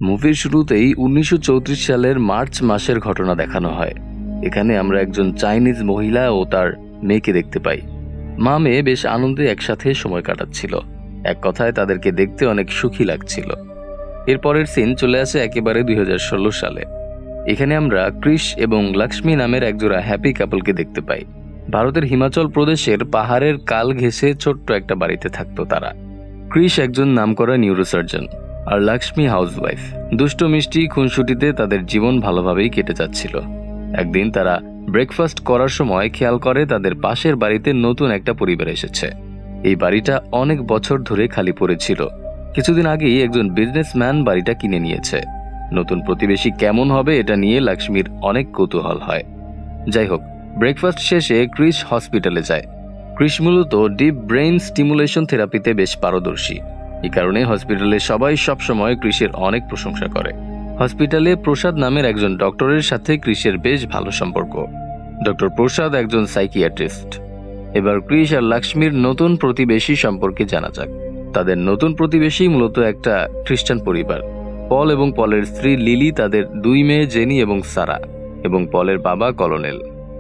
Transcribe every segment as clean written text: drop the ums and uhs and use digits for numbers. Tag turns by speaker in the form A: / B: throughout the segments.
A: মুভির শুরুতেই 1934 সালের মার্চ মাসের ঘটনা দেখানো হয়। এখানে আমরা একজন চাইনিজ মহিলা ও তার মেয়েকে দেখতে পাই। মা মেয়ে বেশ আনন্দে একসাথে সময় কাটাচ্ছিল। এক কথায় তাদেরকে দেখতে অনেক সুখী লাগছিল। এরপরের সিন চলে আসে একেবারে 2016 সালে। এখানে আমরা ক্রিশ এবং লক্ষ্মী নামের একজোড়া হ্যাপি কাপলকে দেখতে পাই। ভারতের হিমাচল প্রদেশের পাহাড়ের কাল ঘেঁষে ছোট্ট একটা বাড়িতে থাকতো তারা। ক্রিশ একজন নামকরা নিউরোসার্জন আর লক্ষ্মী হাউসওয়াইফ। দুষ্ট মিষ্টি খুনসুটিতে তাদের জীবন ভালোভাবেই কেটে যাচ্ছিল। একদিন তারা ব্রেকফাস্ট করার সময় খেয়াল করে তাদের পাশের বাড়িতে নতুন একটা পরিবার এসেছে। এই বাড়িটা অনেক বছর ধরে খালি পড়েছিল। কিছুদিন আগেই একজন বিজনেসম্যান বাড়িটা কিনে নিয়েছে। নতুন প্রতিবেশী কেমন হবে এটা নিয়ে লক্ষ্মীর অনেক কৌতূহল হয়। যাই হোক, ব্রেকফাস্ট শেষে ক্রিশ হসপিটালে যায়। ক্রিশ মূলত ডিপ ব্রেইন স্টিমুলেশন থেরাপিতে বেশ পারদর্শী। এই কারণে হসপিটালে সবাই সবসময় ক্রিশের অনেক প্রশংসা করে। হসপিটালে প্রসাদ নামের একজন ডক্টরের সাথে ক্রিশের বেশ ভালো সম্পর্ক। ডক্টর প্রসাদ একজন সাইকিয়াট্রিস্ট। এবার ক্রিশ আর লক্ষ্মীর নতুন প্রতিবেশী সম্পর্কে জানা যাক। তাদের নতুন প্রতিবেশী মূলত একটা খ্রিস্টান পরিবার। পল এবং পলের স্ত্রী লিলি, তাদের দুই মেয়ে জেনি এবং সারা, এবং পলের বাবা কলোনেল।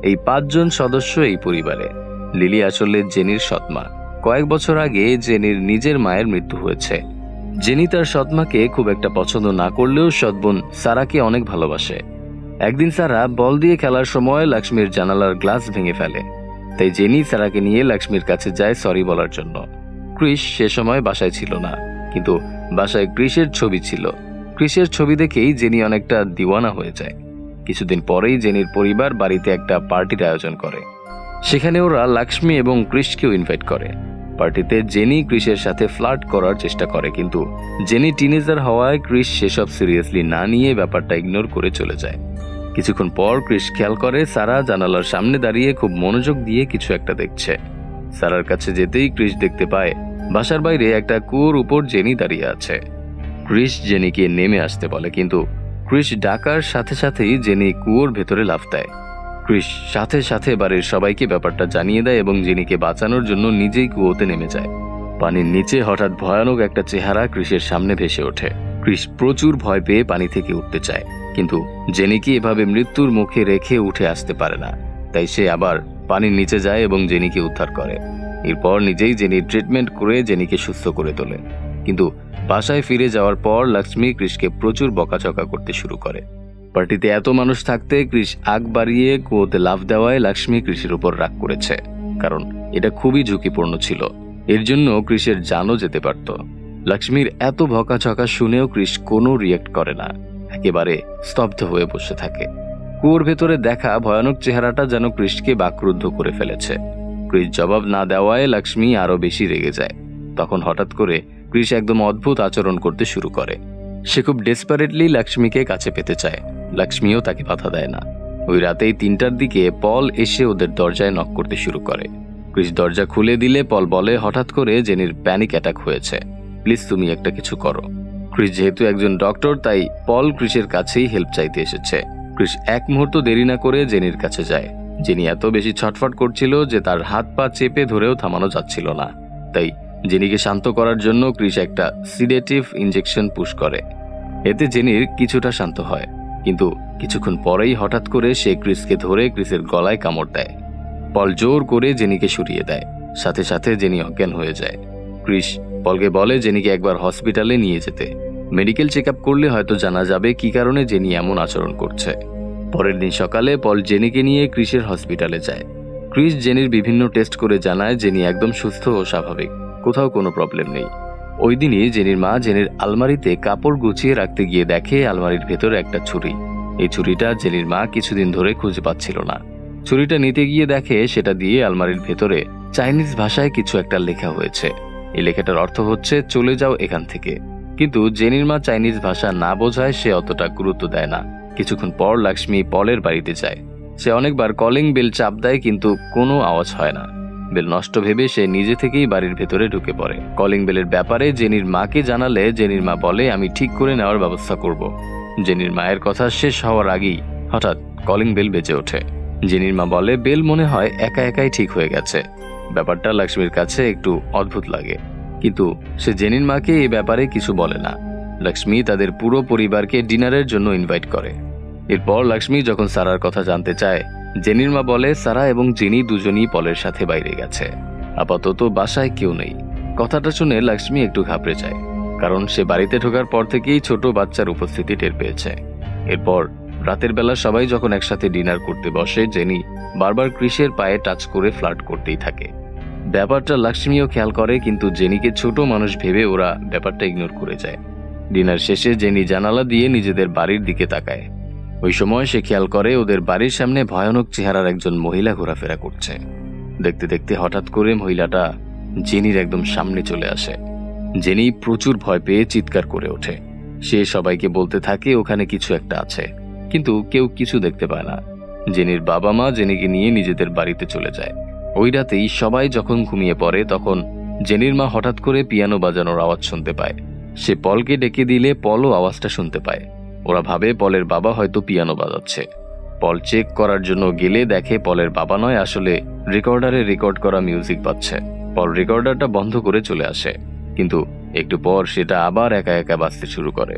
A: এই 5 জন সদস্য এই পরিবারে। লিলি আসলে জেনির সৎমা। কয়েক বছর আগে জেনির নিজের মায়ের মৃত্যু হয়েছে। জেনি তার সৎমাকে খুব একটা পছন্দ না করলেও সৎবোন সারাকে অনেক ভালোবাসে। একদিন সারা বল দিয়ে খেলার সময় লক্ষ্মীর জানালার গ্লাস ভেঙে ফেলে। তাই জেনি সারাকে নিয়ে লক্ষ্মীর কাছে যায় সরি বলার জন্য। ক্রিশ সে সময় বাসায় ছিল না, কিন্তু বাসায় ক্রিশের ছবি ছিল। ক্রিশের ছবি দেখেই জেনি অনেকটা দিওয়ানা হয়ে যায়। কিছুদিন পরেই জেনির পরিবার বাড়িতে একটা পার্টির আয়োজন করে। সেখানে ওরা লক্ষ্মী এবং ক্রিশকেও ইনভাইট করে। পার্টিতে জেনি ক্রিশের সাথে ফ্লার্ট করার চেষ্টা করে, কিন্তু জেনি টিনেজার হওয়ায় ক্রিশ সেসব সিরিয়াসলি না নিয়ে ব্যাপারটা ইগনোর করে চলে যায়। কিছুক্ষণ পর ক্রিশ খেয়াল করে সারা জানালার সামনে দাঁড়িয়ে খুব মনোযোগ দিয়ে কিছু একটা দেখছে। সারার কাছে যেতেই ক্রিশ দেখতে পায় বাসার বাইরে একটা কুয়োর উপর জেনি দাঁড়িয়ে আছে। ক্রিশ জেনিকে নেমে আসতে বলে, কিন্তু ক্রিশ ডাকার সাথে সাথেই জেনি কুয়োর ভেতরে লাফ দেয়। ক্রিশ সাথে সাথে বাড়ির সবাইকে ব্যাপারটা জানিয়ে দেয় এবং জেনিকে বাঁচানোর জন্য নিজেই কুয়োতে নেমে যায়। পানির নিচে হঠাৎ ভয়ানক একটা চেহারা ক্রিশের সামনে ভেসে ওঠে। ক্রিশ প্রচুর ভয় পেয়ে পানি থেকে উঠতে চায়, কিন্তু জেনিকে এভাবে মৃত্যুর মুখে রেখে উঠে আসতে পারে না। তাই সে আবার পানির নিচে যায় এবং জেনিকে উদ্ধার করে। এরপর নিজেই জেনির ট্রিটমেন্ট করে জেনিকে সুস্থ করে তোলে। কিন্তু বাসায় ফিরে যাওয়ার পর লক্ষ্মী ক্রিশকে প্রচুর বকাঝকা করতে শুরু করে। পার্টিতে এত মানুষ থাকতে ক্রিশ আগ বাড়িয়ে কুয়োতে লাফ দেওয়ায় লক্ষ্মী ক্রিশের উপর রাগ করেছে, কারণ এটা খুবই ঝুঁকিপূর্ণ ছিল। এর জন্য ক্রিশের জানও যেতে পারত। লক্ষ্মীর এত বকাঝকা শুনেও ক্রিশ কোনো রিয়েক্ট করে না, একেবারে স্তব্ধ হয়ে বসে থাকে। কুয়োর ভেতরে দেখা ভয়ানক চেহারাটা যেন ক্রিশকে বাকরুদ্ধ করে ফেলেছে। ক্রিশ জবাব না দেওয়ায় লক্ষ্মী আরো বেশি রেগে যায়। তখন হঠাৎ করে ক্রিশ একদম অদ্ভুত আচরণ করতে শুরু করে। সে খুব ডেসপারেটলি লক্ষ্মীকে কাছে পেতে চায়। লক্ষ্মীও তাকে বাধা দেয় না। ওই রাতেই 3টার দিকে পল এসে ওদের দরজায় নক করতে শুরু করে। ক্রিশ দরজা খুলে দিলে পল বলে, হঠাৎ করে জেনির প্যানিক অ্যাটাক হয়েছে, প্লিজ তুমি একটা কিছু করো। ক্রিশ যেহেতু একজন ডক্টর, তাই পল ক্রিশের কাছেই হেল্প চাইতে এসেছে। ক্রিশ এক মুহূর্ত দেরি না করে জেনির কাছে যায়। জেনি এত বেশি ছটফট করছিল যে তার হাত পা চেপে ধরেও থামানো যাচ্ছিল না। তাই জেনিকে শান্ত করার জন্য ক্রিশ একটা সিডেটিভ ইনজেকশন পুশ করে। এতে জেনির কিছুটা শান্ত হয়, কিন্তু কিছুক্ষণ পরেই হঠাৎ করে সে ক্রিশকে ধরে ক্রিশের গলায় কামড় দেয়। পল জোর করে জেনিকে সরিয়ে দেয়। সাথে সাথে জেনি অজ্ঞান হয়ে যায়। ক্রিশ পলকে বলে জেনিকে একবার হসপিটালে নিয়ে যেতে। মেডিকেল চেক আপ করলে হয়তো জানা যাবে কি কারণে জেনি এমন আচরণ করছে। পরের দিন সকালে পল জেনিকে নিয়ে ক্রিশের হসপিটালে যায়। ক্রিশ জেনির বিভিন্ন টেস্ট করে জানায় জেনি একদম সুস্থ ও স্বাভাবিক, কোথাও কোনো প্রবলেম নেই। ওই দিনই জেনির মা জেনির আলমারিতে কাপড় গুছিয়ে রাখতে গিয়ে দেখে আলমারির ভেতরে একটা ছুরি। এই ছুরিটা জেনির মা কিছুদিন ধরে খুঁজে পাচ্ছিল না। ছুরিটা নিতে গিয়ে দেখে সেটা দিয়ে আলমারির ভেতরে চাইনিজ ভাষায় কিছু একটা লেখা হয়েছে। এই লেখাটার অর্থ হচ্ছে চলে যাও এখান থেকে। কিন্তু জেনির মা চাইনিজ ভাষা না বোঝায় সে অতটা গুরুত্ব দেয় না। কিছুক্ষণ পর লক্ষ্মী পলের বাড়িতে যায়। সে অনেকবার কলিং বেল চাপ দেয়, কিন্তু কোনো আওয়াজ হয় না। বেল নষ্ট ভেবে সে নিজে থেকেই বাড়ির ভেতরে ঢুকে পড়ে। কলিং বেলের ব্যাপারে জেনির মাকে জানালে জেনির মা বলে, আমি ঠিক করে নেওয়ার ব্যবস্থা করব। জেনির মায়ের কথা শেষ হওয়ার আগেই হঠাৎ কলিং বেল বেজে ওঠে। জেনির মা বলে বেল মনে হয় একা একাই ঠিক হয়ে গেছে। ব্যাপারটা লক্ষ্মীর কাছে একটু অদ্ভুত লাগে, কিন্তু সে জেনির মাকে এই ব্যাপারে কিছু বলে না। লক্ষ্মী তাদের পুরো পরিবারকে ডিনারের জন্য ইনভাইট করে। এরপর লক্ষ্মী যখন সারার কথা জানতে চায়, জেনির মা বলে সারা এবং জেনি দুজনই পলের সাথে বাইরে গেছে, আপাতত বাসায় কেউ নেই। কথাটা শুনে লক্ষ্মী একটু ঘাবড়ে যায়, কারণ সে বাড়িতে ঢোকার পর থেকেই ছোট বাচ্চার উপস্থিতি টের পেয়েছে। এরপর রাতের বেলা সবাই যখন একসাথে ডিনার করতে বসে, জেনি বারবার ক্রিসের পায়ে টাচ করে ফ্লার্ট করতেই থাকে। ব্যাপারটা লক্ষ্মীও খেয়াল করে, কিন্তু জেনিকে ছোট মানুষ ভেবে ওরা ব্যাপারটা ইগনোর করে যায়। ডিনার শেষে জেনি জানালা দিয়ে নিজেদের বাড়ির দিকে তাকায়। ওই সময় সে খেয়াল করে ওদের বাড়ির সামনে ভয়ানক চেহারার একজন মহিলা ঘোরাফেরা করছে। দেখতে দেখতে হঠাৎ করে মহিলাটা জেনির একদম সামনে চলে আসে। জেনি প্রচুর ভয় পেয়ে চিৎকার করে ওঠে। সে সবাইকে বলতে থাকে ওখানে কিছু একটা আছে, কিন্তু কেউ কিছু দেখতে পায় না। জেনির বাবা মা জেনিকে নিয়ে নিজেদের বাড়িতে চলে যায়। ওই রাতেই সবাই যখন ঘুমিয়ে পড়ে, তখন জেনির মা হঠাৎ করে পিয়ানো বাজানোর আওয়াজ শুনতে পায়। সে পলকে ডেকে দিলে পলও আওয়াজটা শুনতে পায়। ওরা ভাবে পলের বাবা হয়তো পিয়ানো বাজাচ্ছে। পল চেক করার জন্য গেলে দেখে পলের বাবা নয়, আসলে রেকর্ডারে রেকর্ড করা মিউজিক বাজছে। পল রেকর্ডারটা বন্ধ করে চলে আসে, কিন্তু একটু পর সেটা আবার একা একা বাজতে শুরু করে।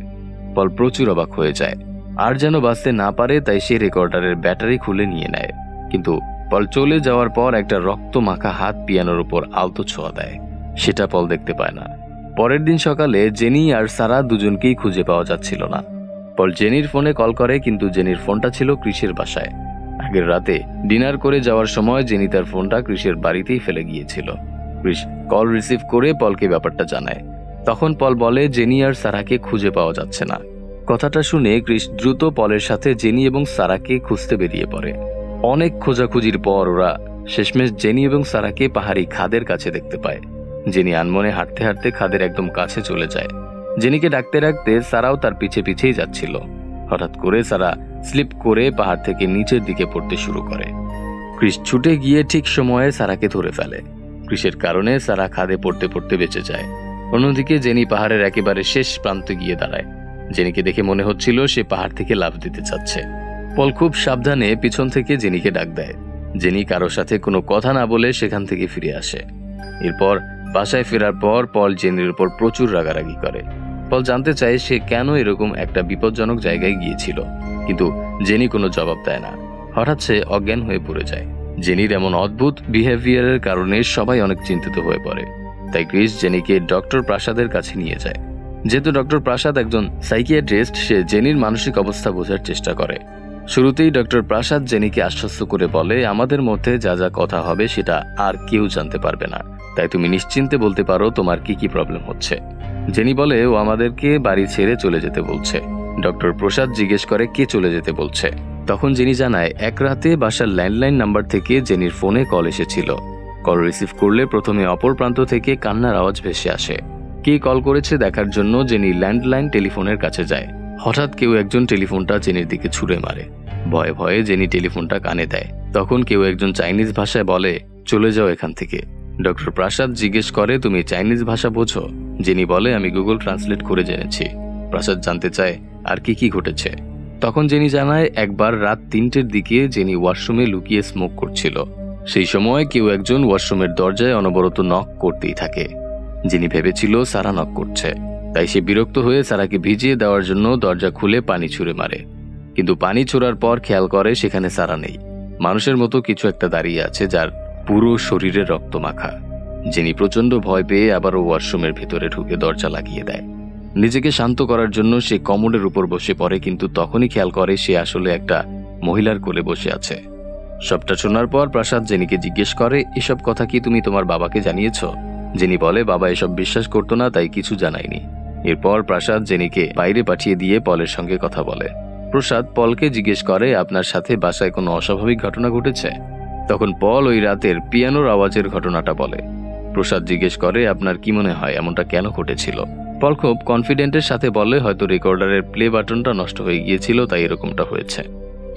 A: পল প্রচুর অবাক হয়ে যায়, আর যেন বাজতে না পারে তাই সে রেকর্ডারের ব্যাটারি খুলে নিয়ে নেয়। কিন্তু পল চলে যাওয়ার পর একটা রক্ত মাখা হাত পিয়ানোর উপর আলতো ছোঁয়া দেয়, সেটা পল দেখতে পায় না। পরের দিন সকালে জেনি আর সারা দুজনকেই খুঁজে পাওয়া যাচ্ছিল না। পল জেনির ফোনে কল করে, কিন্তু জেনির ফোনটা ছিল ক্রিসের বাসায়। আগের রাতে ডিনার করে যাওয়ার সময় জেনি তার ফোনটা ক্রিসের বাড়িতেই ফেলে গিয়েছিল। ক্রিস কল রিসিভ করে পলকে ব্যাপারটা জানায়। তখন পল বলে জেনি আর সারাকে খুঁজে পাওয়া যাচ্ছে না। কথাটা শুনে ক্রিস দ্রুত পলের সাথে জেনি এবং সারাকে খুঁজতে বেরিয়ে পড়ে। অনেক খোঁজাখুঁজির পর ওরা শেষমেশ জেনি এবং সারাকে পাহাড়ি খাদের কাছে দেখতে পায়। জেনি আনমনে হাঁটতে হাঁটতে খাদের একদম কাছে চলে যায়। জেনিকে ডাকতে ডাকতে সারাও তার পিছে পিছেই যাচ্ছিল। হঠাৎ করে সারা স্লিপ করে পাহাড় থেকে নিচের দিকে পড়তে শুরু করে। ক্রিস ছুটে গিয়ে ঠিক সময়ে সারাকে ধরে ফেলে। ক্রিসের কারণে সারা খাদে পড়তে পড়তে বেঁচে যায়। অন্যদিকে জেনি পাহাড়ের একেবারে শেষ প্রান্তে গিয়ে দাঁড়ায়। জেনিকে দেখে মনে হচ্ছিল সে পাহাড় থেকে লাফ দিতে চাচ্ছে। পল খুব সাবধানে পিছন থেকে জেনিকে ডাক দেয়। জেনি কারোর সাথে কোনো কথা না বলে সেখান থেকে ফিরে আসে। এরপর বাসায় ফেরার পর পল জেনির উপর প্রচুর রাগারাগি করে। পল জানতে চায় সে কেন এরকম একটা বিপজ্জনক জায়গায় গিয়েছিল, কিন্তু জেনি কোনো জবাব দেয় না। হঠাৎ সে অজ্ঞান হয়ে পড়ে যায়। জেনির এমন অদ্ভুত বিহেভিয়ারের কারণে সবাই অনেক চিন্তিত হয়ে পড়ে। তাই ক্রিস জেনিকে ডক্টর প্রাসাদের কাছে নিয়ে যায়। যেহেতু ডক্টর প্রাসাদ একজন সাইকিয়াট্রিস্ট, সে জেনির মানসিক অবস্থা বোঝার চেষ্টা করে। শুরুতেই ডক্টর প্রাসাদ জেনিকে আশ্বস্ত করে বলে, আমাদের মধ্যে যা যা কথা হবে সেটা আর কেউ জানতে পারবে না, তাই তুমি নিশ্চিন্তে বলতে পারো তোমার কি কি প্রবলেম হচ্ছে। জেনি বলে ও আমাদেরকে বাড়ি ছেড়ে চলে যেতে বলছে। ডক্টর প্রসাদ জিজ্ঞেস করে কে চলে যেতে বলছে। তখন জেনি জানায় এক রাতে বাসার ল্যান্ডলাইন নাম্বার থেকে জেনির ফোনে কল এসেছিল। কল রিসিভ করলে প্রথমে অপর প্রান্ত থেকে কান্নার আওয়াজ ভেসে আসে। কে কল করেছে দেখার জন্য জেনি ল্যান্ডলাইন টেলিফোনের কাছে যায়। হঠাৎ কেউ একজন টেলিফোনটা জেনির দিকে ছুঁড়ে মারে। ভয়ে ভয়ে জেনি টেলিফোনটা কানে দেয়। তখন কেউ একজন চাইনিজ ভাষায় বলে, চলে যাও এখান থেকে। ডক্টর প্রাসাদ জিজ্ঞেস করে, তুমি চাইনিজ ভাষা বোঝো? জেনি বলে, আমি গুগল ট্রান্সলেট করে জেনেছি। প্রাসাদ জানতে চায় আর কি কি ঘটেছে। তখন জেনি জানায় একবার রাত 3টের দিকে জেনি ওয়াশরুমে লুকিয়ে স্মোক করছিল। সেই সময় কেউ একজন ওয়াশরুমের দরজায় অনবরত নক করতেই থাকে। জেনি ভেবেছিল সারা নক করছে, তাই সে বিরক্ত হয়ে সারাকে ভিজিয়ে দেওয়ার জন্য দরজা খুলে পানি ছুঁড়ে মারে। কিন্তু পানি ছোড়ার পর খেয়াল করে সেখানে সারা নেই। মানুষের মতো কিছু একটা দাঁড়িয়ে আছে, যার পুরো শরীরে রক্ত মাখা। জেনি প্রচন্ড ভয় পেয়ে আবারও ওয়াশরুমের ভেতরে ঢুকে দরজা লাগিয়ে দেয়। নিজেকে শান্ত করার জন্য সে কমোডের উপর বসে পড়ে, কিন্তু তখনই খেয়াল করে সে আসলে একটা মহিলার কোলে বসে আছে। সবটা শোনার পর প্রাসাদ জেনিকে জিজ্ঞেস করে, এসব কথা কি তুমি তোমার বাবাকে জানিয়েছ? জেনি বলে, বাবা এসব বিশ্বাস করতো না, তাই কিছু জানায়নি। এরপর প্রাসাদ জেনিকে বাইরে পাঠিয়ে দিয়ে পলের সঙ্গে কথা বলে। প্রসাদ পলকে জিজ্ঞেস করে, আপনার সাথে বাসায় কোনো অস্বাভাবিক ঘটনা ঘটেছে? তখন পল ওই রাতের পিয়ানোর আওয়াজের ঘটনাটা বলে। প্রসাদ জিজ্ঞেস করে, আপনার কি মনে হয় এমনটা কেন ঘটেছিল? পল খুব কনফিডেন্টের সাথে বলে, হয়তো রেকর্ডারের প্লে বাটনটা নষ্ট হয়ে গিয়েছিল, তাই এরকমটা হয়েছে।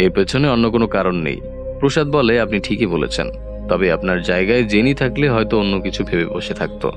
A: এর পেছনে অন্য কোনো কারণ নেই। প্রসাদ বলে, আপনি ঠিকই বলেছেন, তবে আপনার জায়গায় জেনি থাকলে হয়তো অন্য কিছু ভেবে বসে থাকতো।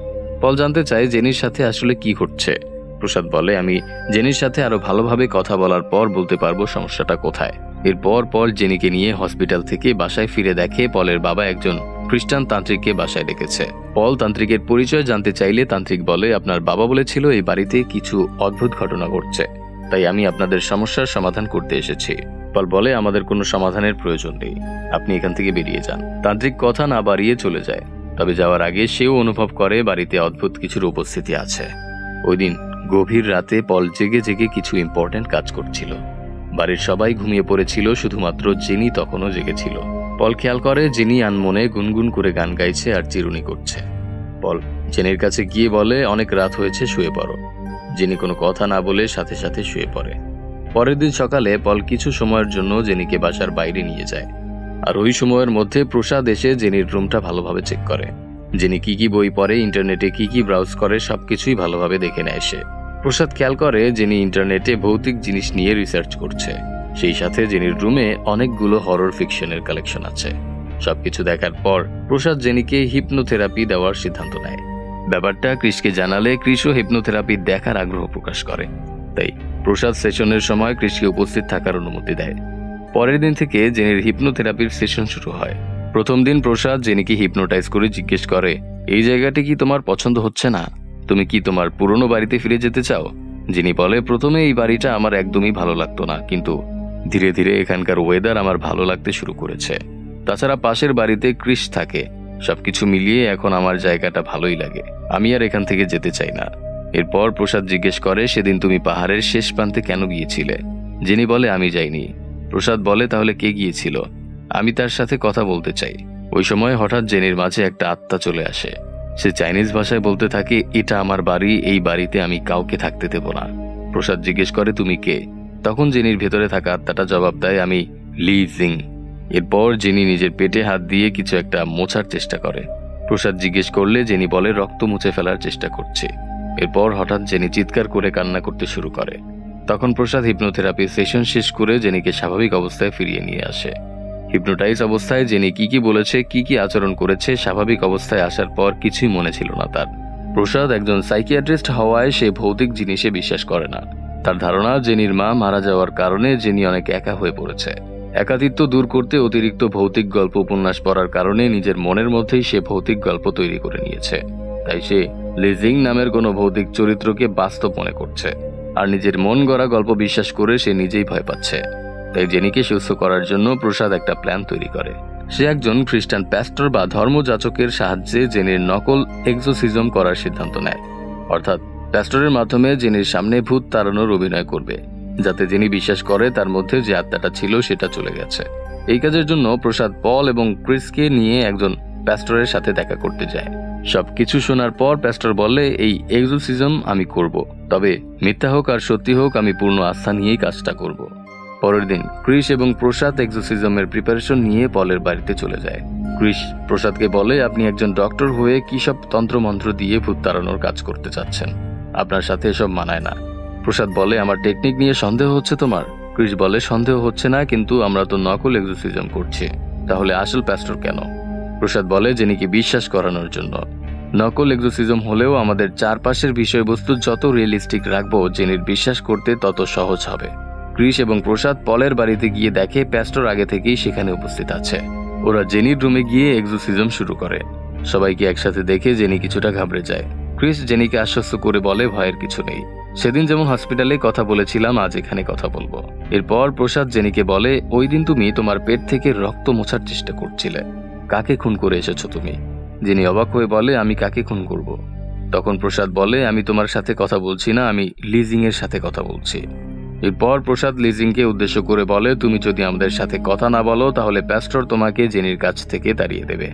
A: পল জানতে চায় জেনির সাথে আসলে কি ঘটছে। প্রসাদ বলে, আমি জেনির সাথে আরো ভালোভাবে কথা বলার পর বলতে পারবো সমস্যাটা কোথায়। এরপর পল জেনিকে নিয়ে হসপিটাল থেকে বাসায় ফিরে দেখে পলের বাবা একজন খ্রিস্টান তান্ত্রিককে বাসায় ডেকেছে। পল তান্ত্রিকের পরিচয় জানতে চাইলে তান্ত্রিক বলে, আপনার বাবা বলেছিল এই বাড়িতে কিছু অদ্ভুত ঘটনা ঘটছে, তাই আমি আপনাদের সমস্যার সমাধান করতে এসেছি। পল বলে, আমাদের কোনো সমাধানের প্রয়োজন নেই, আপনি এখান থেকে বেরিয়ে যান। তান্ত্রিক কথা না বাড়িয়ে চলে যায়। তবে যাওয়ার আগে সেও অনুভব করে বাড়িতে অদ্ভুত কিছুর উপস্থিতি আছে। ওই দিন গভীর রাতে পল জেগে জেগে কিছু ইম্পর্টেন্ট কাজ করছিল। বাড়ির সবাই ঘুমিয়ে পড়েছিল, শুধুমাত্র জেনি তখনও জেগেছিল। পল খেয়াল করে জেনি আনমনে গুনগুন করে গান গাইছে আর চিরুনি করছে। পল জেনির কাছে গিয়ে বলে, অনেক রাত হয়েছে, শুয়ে পড়ো। জেনি কোনো কথা না বলে সাথে সাথে শুয়ে পড়ে। পরের দিন সকালে পল কিছু সময়ের জন্য জেনিকে বাসার বাইরে নিয়ে যায়। আর ওই সময়ের মধ্যে প্রসাদ এসে জেনির রুমটা ভালোভাবে চেক করে। জেনি কি কি বই পড়ে, ইন্টারনেটে কি কি ব্রাউজ করে, সবকিছুই ভালোভাবে দেখে নেয় সে। প্রসাদ খেয়াল করে জেনি ইন্টারনেটে ভৌতিক জিনিস নিয়ে রিসার্চ করছে। সেই সাথে জেনির রুমে অনেকগুলো হরর ফিকশনের কালেকশন আছে। সবকিছু দেখার পর প্রসাদ জেনিকে হিপনোথেরাপি দেওয়ার সিদ্ধান্ত নেয়। ব্যাপারটা ক্রিসকে জানালে ক্রিসও হিপনোথেরাপি দেখার আগ্রহ প্রকাশ করে। তাই প্রসাদ সেশনের সময় ক্রিসকে উপস্থিত থাকার অনুমতি দেয়। পরের দিন থেকে জেনির হিপনোথেরাপির সেশন শুরু হয়। প্রথম দিন প্রসাদ জেনিকে হিপনোটাইজ করে জিজ্ঞেস করে, এই জায়গাটি কি তোমার পছন্দ হচ্ছে না? তুমি কি তোমার পুরনো বাড়িতে ফিরে যেতে চাও? জেনি বলে, প্রথমে এই বাড়িটা আমার একদমই ভালো লাগতো না, কিন্তু ধীরে ধীরে এখানকার ওয়েদার আমার ভালো লাগতে শুরু করেছে। তাছাড়া পাশের বাড়িতে ক্রিস থাকে। সবকিছু মিলিয়ে এখন আমার জায়গাটা ভালোই লাগে, আমি আর এখান থেকে যেতে চাই না। এরপর প্রসাদ জিজ্ঞেস করে, সেদিন তুমি পাহাড়ের শেষ প্রান্তে কেন গিয়েছিলে? জেনি বলে, আমি যাইনি। প্রসাদ বলে, তাহলে কে গিয়েছিল? আমি তার সাথে কথা বলতে চাই। ওই সময় হঠাৎ জেনির মাঝে একটা আত্মা চলে আসে। সে চাইনিজ ভাষায় বলতে থাকে, এটা আমার বাড়ি, এই বাড়িতে আমি কাউকে থাকতে দেব না। প্রসাদ জিজ্ঞেস করে, তুমি কে? তখন জেনির ভেতরে থাকা আত্মাটা জবাব দেয়, আমি লি জিং। এরপর জেনি নিজের পেটে হাত দিয়ে কিছু একটা মোছার চেষ্টা করে। প্রসাদ জিজ্ঞেস করলে জেনি বলে, রক্ত মুছে ফেলার চেষ্টা করছে। এরপর হঠাৎ জেনি চিৎকার করে কান্না করতে শুরু করে। তখন প্রসাদ হিপনোথেরাপি সেশন শেষ করে জেনিকে স্বাভাবিক অবস্থায় ফিরিয়ে নিয়ে আসে। হিপনোটাইজ অবস্থায় জেনি কি কি বলেছে, কি কি আচরণ করেছে, স্বাভাবিক অবস্থায় আসার পর কিছুই মনে ছিল না তার। প্রসাদ একজন সাইকিয়াট্রিস্ট হওয়ায় সে ভৌতিক জিনিসে বিশ্বাস করে না। তার ধারণা জেনির মা মারা যাওয়ার কারণে জেনি অনেক একা হয়ে পড়েছে। একাকিত্ব দূর করতে অতিরিক্ত ভৌতিক গল্প উপন্যাস পড়ার কারণে নিজের মনের মধ্যেই সে ভৌতিক গল্প তৈরি করে নিয়েছে। তাই সে লিজিং নামের কোনো ভৌতিক চরিত্রকে বাস্তব মনে করছে আর নিজের মন গড়া গল্প বিশ্বাস করে সে নিজেই ভয় পাচ্ছে। তাই জেনিকে সুস্থ করার জন্য প্রসাদ একটা প্ল্যান তৈরি করে। সে একজন খ্রিস্টান প্যাস্টর বা ধর্মযাচকের সাহায্যে জেনির নকল এক্সোসিজম করার সিদ্ধান্ত নেয়। অর্থাৎ প্যাস্টরের মাধ্যমে জেনির সামনে ভূত তাড়ানোর অভিনয় করবে, যাতে জেনি বিশ্বাস করে তার মধ্যে যে আত্মাটা ছিল সেটা চলে গেছে। এই কাজের জন্য প্রসাদ পল এবং ক্রিসকে নিয়ে একজন প্যাস্টরের সাথে দেখা করতে যায়। সবকিছু শোনার পর প্যাস্টর বলে, এই এক্সোসিজম আমি করব, তবে মিথ্যা হোক আর সত্যি হোক আমি পূর্ণ আস্থা নিয়েই কাজটা করব। পরের দিন ক্রিস এবং প্রসাদ এক্সোসিজমের প্রিপারেশন নিয়ে পলের বাড়িতে চলে যায়। ক্রিস প্রসাদকে বলে, আপনি একজন ডক্টর হয়ে কি সব তন্ত্রমন্ত্র দিয়ে ভূত তাড়ানোর কাজ করতে চাচ্ছেন? আপনার সাথে এসব মানায় না। প্রসাদ বলে, আমার টেকনিক নিয়ে সন্দেহ হচ্ছে তোমার? ক্রিস বলে, সন্দেহ হচ্ছে না, কিন্তু আমরা তো নকল এক্সোসিজম করছি, তাহলে আসল প্যাস্টর কেন? প্রসাদ বলে, জেনিকে বিশ্বাস করানোর জন্য। নকল এক্সোসিজম হলেও আমাদের চারপাশের বিষয়বস্তু যত রিয়েলিস্টিক রাখবো, জেনির বিশ্বাস করতে তত সহজ হবে। ক্রিস এবং প্রসাদ পলের বাড়িতে গিয়ে দেখে প্যাস্টর আগে থেকেই সেখানে উপস্থিত আছে। ওরা জেনির রুমে গিয়ে এক্সোসিজম শুরু করে। সবাইকে একসাথে দেখে জেনি কিছুটা ঘাবড়ে যায়। ক্রিস জেনিকে আশ্বস্ত করে বলে, ভয়ের কিছু নেই, সেদিন যেমন হসপিটালে কথা বলেছিলাম আজ এখানে কথা বলবো। এরপর প্রসাদ জেনিকে বলে, ওই দিন তুমি তোমার পেট থেকে রক্ত মোছার চেষ্টা করছিলে, কাকে খুন করে এসেছো তুমি? জেনি অবাক হয়ে বলে, আমি কাকে খুন করব? তখন প্রসাদ বলে, আমি তোমার সাথে কথা বলছি না, আমি লিজিং এর সাথে কথা বলছি। এরপর প্রসাদ লিজিংকে উদ্দেশ্য করে বলে, তুমি যদি আমাদের সাথে কথা না বলো তাহলে প্যাস্টর তোমাকে জেনির কাছ থেকে তাড়িয়ে দেবে।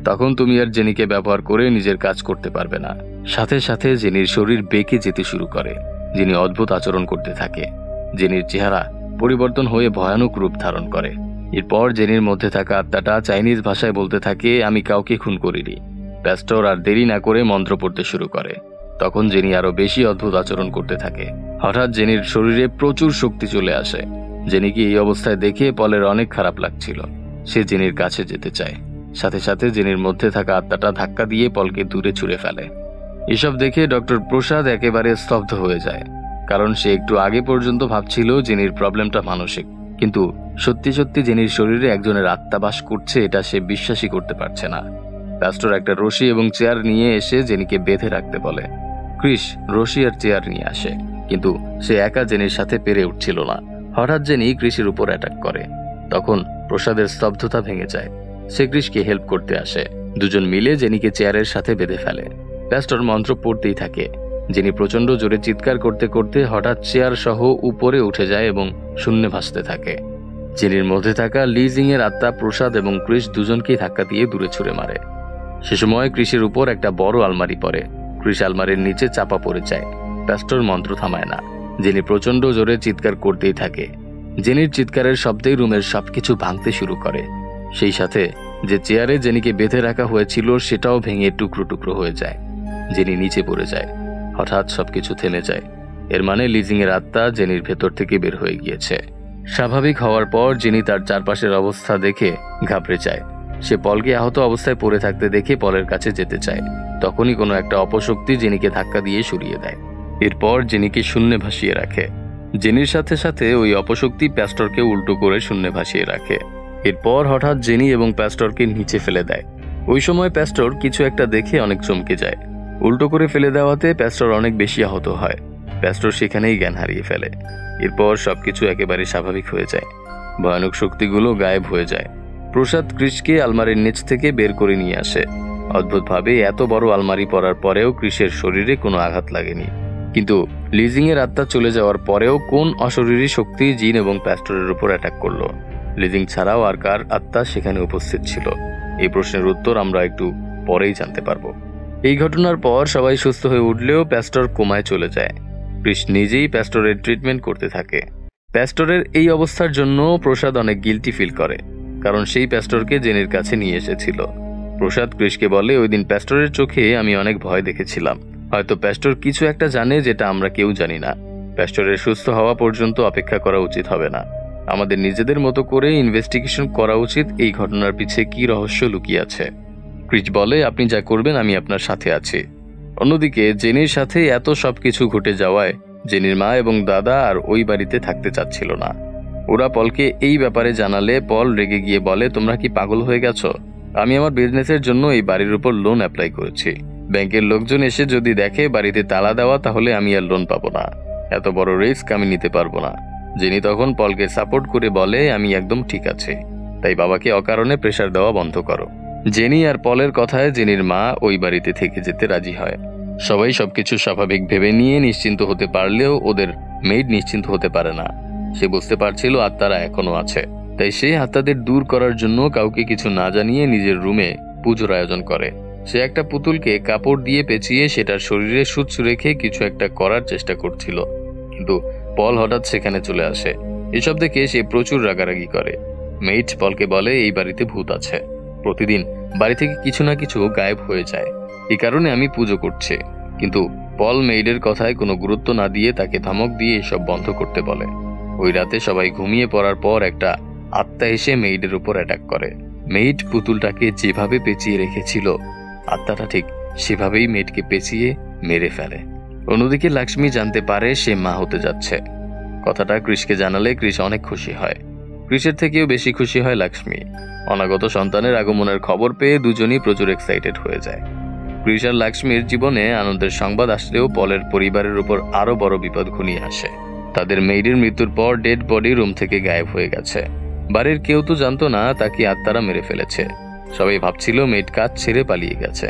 A: তখন তুমি আর জেনিকে ব্যবহার করে নিজের কাজ করতে পারবে না। সাথে সাথে জেনির শরীর বেঁকে যেতে শুরু করে। জেনি অদ্ভুত আচরণ করতে থাকে। জেনির চেহারা পরিবর্তন হয়ে ভয়ানক রূপ ধারণ করে। এরপর জেনির মধ্যে থাকা আত্মাটা চাইনিজ ভাষায় বলতে থাকে, আমি কাউকে খুন করিনি। প্যাস্টর আর দেরি না করে মন্ত্র পড়তে শুরু করে। তখন জেনি আরো বেশি অদ্ভুত আচরণ করতে থাকে। হঠাৎ জেনির শরীরে প্রচুর শক্তি চলে আসে। জেনিকে এই অবস্থায় দেখে পলের অনেক খারাপ লাগছিল। সে জেনির কাছে যেতে চায়। সাথে সাথে জেনির মধ্যে থাকা আত্মাটা ধাক্কা দিয়ে পলকে দূরে ছুঁড়ে ফেলে। এসব দেখে ডক্টর প্রসাদ একেবারে স্তব্ধ হয়ে যায়, কারণ সে একটু আগে পর্যন্ত ভাবছিল জেনির প্রবলেমটা মানসিক, কিন্তু সত্যি সত্যি জেনির শরীরে একজনের আত্মা বাস করছে এটা সে বিশ্বাসই করতে পারছে না। প্যাস্টর একটা রশি এবং চেয়ার নিয়ে এসে জেনিকে বেঁধে রাখতে বলে। ক্রিস রশি আর চেয়ার নিয়ে আসে, কিন্তু সে একা জেনির সাথে পেরে উঠছিল না। হঠাৎ জেনি ক্রিসের উপর অ্যাটাক করে। তখন প্রসাদের স্তব্ধতা ভেঙে যায়। সে ক্রিসকে হেল্প করতে আসে। দুজন মিলে জেনিকে চেয়ারের সাথে বেঁধে ফেলে। প্যাস্টর মন্ত্র পড়তেই থাকে। জেনি প্রচন্ড জোরে চিৎকার করতে করতে হঠাৎ চেয়ার সহ উপরে উঠে যায় এবং শূন্যে ভাসতে থাকে। জেনির মধ্যে থাকা লিজিং এর আত্মা প্রসাদ এবং ক্রিস দুজনকেই ধাক্কা দিয়ে দূরে ছুঁড়ে মারে। সে সময় ক্রিসের উপর একটা বড় আলমারি পড়ে। ক্রিস আলমারির নিচে চাপা পড়ে যায়। প্যাস্টর মন্ত্র থামায় না। জেনি প্রচন্ড জোরে চিৎকার করতেই থাকে। জেনির চিৎকারের শব্দেই রুমের সবকিছু ভাঙতে শুরু করে। সেই সাথে যে চেয়ারে জেনিকে বেঁধে রাখা হয়েছিল সেটাও ভেঙে টুকরো টুকরো হয়ে যায়। জেনি নিচে পড়ে যায়। হঠাৎ সবকিছু থেমে যায়। এর মানে লিজিং এর আত্মা জেনির ভেতর থেকে বের হয়ে গিয়েছে। স্বাভাবিক হওয়ার পর জেনি তার চারপাশের অবস্থা দেখে ঘাবড়ে যায়। সে পলকে আহত অবস্থায় পড়ে থাকতে দেখে পলের কাছে যেতে চায়। তখনই কোনো একটা অপশক্তি জেনিকে ধাক্কা দিয়ে সরিয়ে দেয়। এরপর জেনিকে শূন্যে ভাসিয়ে রাখে। জেনির সাথে সাথে ওই অপশক্তি প্যাস্টরকে উল্টো করে শূন্যে ভাসিয়ে রাখে। এরপর হঠাৎ জেনি এবং প্যাস্টরকে নিচে ফেলে দেয়। ওই সময় প্যাস্টর কিছু একটা দেখে অনেক চমকে যায়। উল্টো করে ফেলে দেওয়াতে প্যাস্টর অনেক বেশি আহত হয়। প্যাস্টর সেখানেই জ্ঞান হারিয়ে ফেলে। এরপর সবকিছু একেবারে স্বাভাবিক হয়ে যায়। ভয়ানক শক্তিগুলো গায়েব হয়ে যায়। প্রসাদ ক্রিসকে আলমারির নিচ থেকে বের করে নিয়ে আসে। অদ্ভুতভাবে এত বড় আলমারি পড়ার পরেও ক্রিসের শরীরে কোনো আঘাত লাগেনি। কিন্তু লিজিং এর আত্মা চলে যাওয়ার পরেও কোন অশরীরী শক্তি জিন এবং প্যাস্টরের উপর অ্যাটাক করলো? লিজিং ছাড়াও আর কার আত্মা সেখানে উপস্থিত ছিল? এই প্রশ্নের উত্তর আমরা একটু পরেই জানতে পারবো। এই ঘটনার পর সবাই সুস্থ হয়ে উঠলেও প্যাস্টর কোমায় চলে যায়। ক্রিস নিজেই প্যাস্টরের ট্রিটমেন্ট করতে থাকে। প্যাস্টরের এই অবস্থার জন্য প্রসাদ অনেক গিল্টি ফিল করে, কারণ সেই প্যাস্টরকে জেনির কাছে নিয়ে এসেছিল। প্রসাদ ক্রিসকে বলে, ওই দিন প্যাস্টরের চোখে আমি অনেক ভয় দেখেছিলাম। হয়তো প্যাস্টর কিছু একটা জানে যেটা আমরা কেউ জানি না। প্যাস্টরের সুস্থ হওয়া পর্যন্ত অপেক্ষা করা উচিত হবে না। আমাদের নিজেদের মতো করে ইনভেস্টিগেশন করা উচিত এই ঘটনার পিছে কি রহস্য লুকিয়ে আছে। ক্রিস বলে, আপনি যা করবেন আমি আপনার সাথে আছি। অন্যদিকে জেনির সাথে এত সবকিছু ঘটে যাওয়ায় জেনির মা এবং দাদা আর ওই বাড়িতে থাকতে চাচ্ছিল না। ওরা পলকে এই ব্যাপারে জানালে পল রেগে গিয়ে বলে, তোমরা কি পাগল হয়ে গেছো? আমি আমার বিজনেসের জন্য এই বাড়ির উপর লোন অ্যাপ্লাই করেছি। ব্যাংকের লোকজন এসে যদি দেখে বাড়িতে তালা দেওয়া, তাহলে আমি আর লোন পাবো না। এত বড় রিস্ক আমি নিতে পারবো না। জেনি তখন পলকে সাপোর্ট করে বলে, আমি একদম ঠিক আছে, তাই বাবাকে অকারণে প্রেসার দেওয়া বন্ধ করো। জেনি আর পলের কথায় জেনির মা ওই বাড়িতে থেকে যেতে রাজি হয়। সবাই সবকিছু স্বাভাবিক ভেবে নিয়ে নিশ্চিন্ত হতে পারলেও ওদের মেইড নিশ্চিন্ত হতে পারে না। সে বুঝতে পারছিল আত্মারা এখনো আছে, তাই সে আত্মাদের দূর করার জন্য কাউকে কিছু না জানিয়ে নিজের রুমে পুজোর আয়োজন করে। সে একটা পুতুলকে কাপড় দিয়ে পেঁচিয়ে সেটার শরীরে সুচ রেখে কিছু একটা করার চেষ্টা করছিল, কিন্তু পল হঠাৎ সেখানে চলে আসে। এসব দেখে সে প্রচুর রাগারাগি করে। মেইড পলকে বলে, এই বাড়িতে ভূত আছে। প্রতিদিন বাড়ি থেকে কিছু না কিছু গায়েব হয়ে যায়, এই কারণে আমি পুজো করছি। কিন্তু পল মেইডের কথায় কোনো গুরুত্ব না দিয়ে তাকে ধমক দিয়ে এসব বন্ধ করতে বলে। ওই রাতে সবাই ঘুমিয়ে পড়ার পর একটা আত্মা এসে মেইডের উপর অ্যাটাক করে। মেইড পুতুলটাকে যেভাবে পেঁচিয়ে রেখেছিল, আত্মাটা ঠিক সেভাবেই মেইডকে পেঁচিয়ে মেরে ফেলে। অন্যদিকে লক্ষ্মী জানতে পারে সে মা হতে যাচ্ছে। কথাটা ক্রিসকে জানালে ক্রিস অনেক খুশি হয়। ক্রিসের থেকেও বেশি খুশি হয় লক্ষ্মী। অনাগত সন্তানের আগমনের খবর পেয়ে দুজনই প্রচুর এক্সাইটেড হয়ে যায়। ক্রিস আর লক্ষ্মীর জীবনে আনন্দের সংবাদ আসলেও পলের পরিবারের উপর আরো বড় বিপদ ঘনিয়ে আসে। তাদের মেইডের মৃত্যুর পর ডেড বডি রুম থেকে গায়েব হয়ে গেছে। বাড়ির কেউ তো জানতো না তাকে আত্মারা মেরে ফেলেছে। সবাই ভাবছিল মেইড কাজ ছেড়ে পালিয়ে গেছে।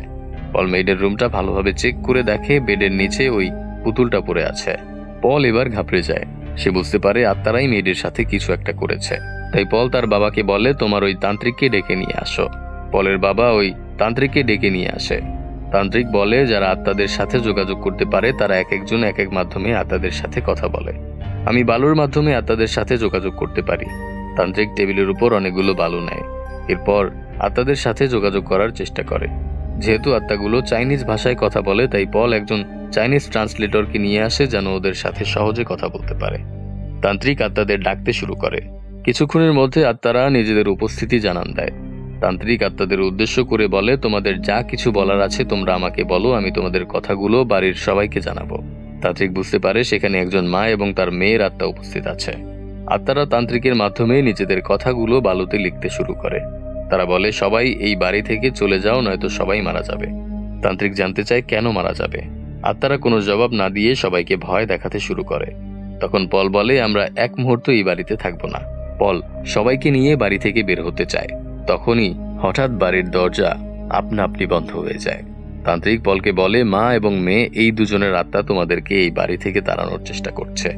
A: পল মেইডের রুমটা ভালোভাবে চেক করে দেখে বেডের নিচে ওই পুতুলটা পড়ে আছে। পল এবার ঘাবড়ে যায়। সে বুঝতে পারে আত্মারাই মেইডের সাথে কিছু একটা করেছে। তাই পল তার বাবাকে বলে, তোমার ওই তান্ত্রিককে ডেকে নিয়ে আসো। পলের বাবা ওই তান্ত্রিককে ডেকে নিয়ে আসে। তান্ত্রিক বলে, যারা আত্মাদের সাথে যোগাযোগ করতে পারে তারা এক একজন এক এক মাধ্যমে আত্মাদের সাথে কথা বলে। আমি বালুর মাধ্যমে আত্মাদের সাথে যোগাযোগ করতে পারি। তান্ত্রিক টেবিলের উপর অনেকগুলো বালু নেয়। এরপর আত্মাদের সাথে যোগাযোগ করার চেষ্টা করে। যেহেতু আত্মাগুলো চাইনিজ ভাষায় কথা বলে, তাই পল একজন চাইনিজ ট্রান্সলেটরকে নিয়ে আসে যেন ওদের সাথে সহজে কথা বলতে পারে। তান্ত্রিক আত্মাদের ডাকতে শুরু করে। কিছুক্ষণের মধ্যে আত্মারা নিজেদের উপস্থিতি জানান দেয়। তান্ত্রিক আত্মাদের উদ্দেশ্য করে বলে, তোমাদের যা কিছু বলার আছে তোমরা আমাকে বলো, আমি তোমাদের কথাগুলো বাড়ির সবাইকে জানাবো। তান্ত্রিক বুঝতে পারে সেখানে একজন মা এবং তার মেয়ের আত্মা উপস্থিত আছে। আত্মারা তান্ত্রিকের মাধ্যমে নিজেদের কথাগুলো বালুতে লিখতে শুরু করে। তারা বলে, সবাই এই বাড়ি থেকে চলে যাও, নয়তো সবাই মারা যাবে। তান্ত্রিক জানতে চায় কেন মারা যাবে। আত্মারা কোনো জবাব না দিয়ে সবাইকে ভয় দেখাতে শুরু করে। তখন পল বলে, আমরা এক মুহূর্ত এই বাড়িতে থাকবো না। পল সবাইকে নিয়ে বাড়ি থেকে বের হতে চায়। তখনই হঠাৎ বাড়ির দরজা আপনা আপনি বন্ধ হয়ে যায়। তান্ত্রিক পলকে বলে, মা এবং মেয়ে এই দুজনের আত্মা তোমাদেরকে এই বাড়ি থেকে তাড়ানোর চেষ্টা করছে,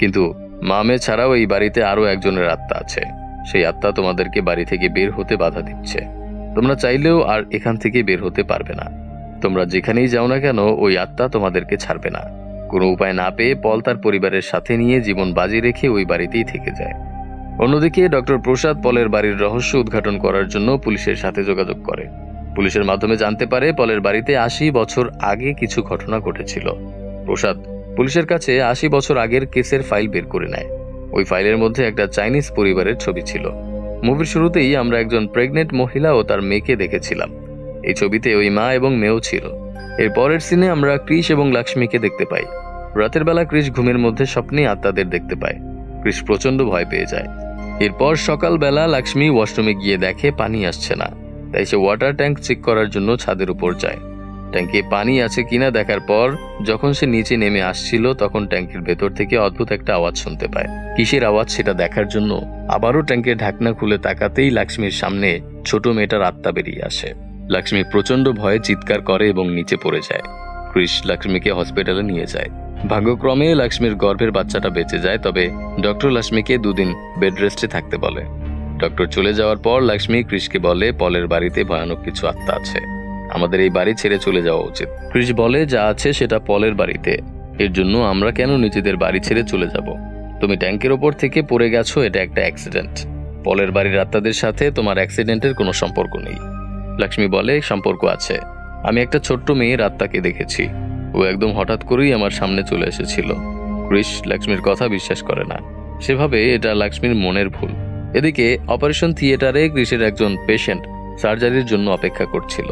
A: কিন্তু মা মেয়ে ছাড়াও এই বাড়িতে আরো একজনের আত্মা আছে। সেই আত্মা তোমাদেরকে বাড়ি থেকে বের হতে বাধা দিচ্ছে। তোমরা চাইলেও আর এখান থেকে বের হতে পারবে না। তোমরা যেখানেই যাও না কেন, ওই আত্মা তোমাদেরকে ছাড়বে না। কোনো উপায় না পেয়ে পল তার পরিবারের সাথে নিয়ে জীবন বাজি রেখে ওই বাড়িতেই থেকে যায়। অন্যদিকে ডক্টর প্রসাদ পলের বাড়ির রহস্য উদ্ঘাটন করার জন্য পুলিশের সাথে যোগাযোগ করে। পুলিশের মাধ্যমে জানতে পারে পলের বাড়িতে ৮০ বছর আগে কিছু ঘটনা ঘটেছিল। প্রসাদ পুলিশের কাছে ৮০ বছর আগের কেসের ফাইল বের করে নেয়। ওই ফাইলের মধ্যে একটা চাইনিজ পরিবারের ছবি ছিল। মুভির শুরুতেই আমরা একজন প্রেগনেন্ট মহিলা ও তার মেয়েকে দেখেছিলাম। এই ছবিতে ওই মা এবং মেয়েও ছিল। এর পরের সিনে আমরা ক্রিস এবং লক্ষ্মীকে দেখতে পাই। রাতের বেলা ক্রিস ঘুমের মধ্যে স্বপ্নে আত্মাদের দেখতে পায়। ক্রিস প্রচন্ড ভয় পেয়ে যায়। এরপর সকালবেলা লক্ষ্মী ওয়াশরুমে গিয়ে দেখে পানি আসছে না, তাই সে ওয়াটার ট্যাঙ্ক চেক করার জন্য ছাদের উপর যায়। ট্যাঙ্কে পানি আছে কিনা দেখার পর যখন সে নিচে নেমে আসছিল, তখন ট্যাঙ্কের ভেতর থেকে অদ্ভুত একটা আওয়াজ শুনতে পায়। কিসের আওয়াজ সেটা দেখার জন্য আবারও ট্যাঙ্কের ঢাকনা খুলে তাকাতেই লক্ষ্মীর সামনে ছোট মেয়েটার আত্মা বেরিয়ে আসে। লক্ষ্মী প্রচন্ড ভয়ে চিৎকার করে এবং নিচে পড়ে যায়। ক্রিস লক্ষ্মীকে হসপিটালে নিয়ে যায়। ভাগ্যক্রমে লক্ষ্মীর গর্ভের বাচ্চাটা বেঁচে যায়, তবে ডক্টর লক্ষ্মীকে 2 দিন বেড রেস্টে থাকতে বলে। ডক্টর চলে যাওয়ার পর লক্ষ্মী ক্রিসকে বলে, পলের বাড়িতে ভয়ানক কিছু আত্মা আছে, আমাদের এই বাড়ি ছেড়ে চলে যাওয়া উচিত। ক্রিস বলে, যা আছে সেটা পলের বাড়িতে, এর জন্য আমরা কেন নিজেদের বাড়ি ছেড়ে চলে যাব? তুমি ট্যাঙ্কের ওপর থেকে পড়ে গেছো, এটা একটা অ্যাক্সিডেন্ট। পলের বাড়ির আত্মাদের সাথে তোমার অ্যাক্সিডেন্টের কোনো সম্পর্ক নেই। লক্ষ্মী বলে, সম্পর্ক আছে। আমি একটা ছোট্ট মেয়ের আত্মাকে দেখেছি, ও একদম হঠাৎ করেই আমার সামনে চলে এসেছিল। ক্রিস লক্ষ্মীর কথা বিশ্বাস করে না। সেভাবে এটা লক্ষ্মীর মনের ভুল। এদিকে অপারেশন থিয়েটারে ক্রিসের একজন পেশেন্ট সার্জারির জন্য অপেক্ষা করছিল।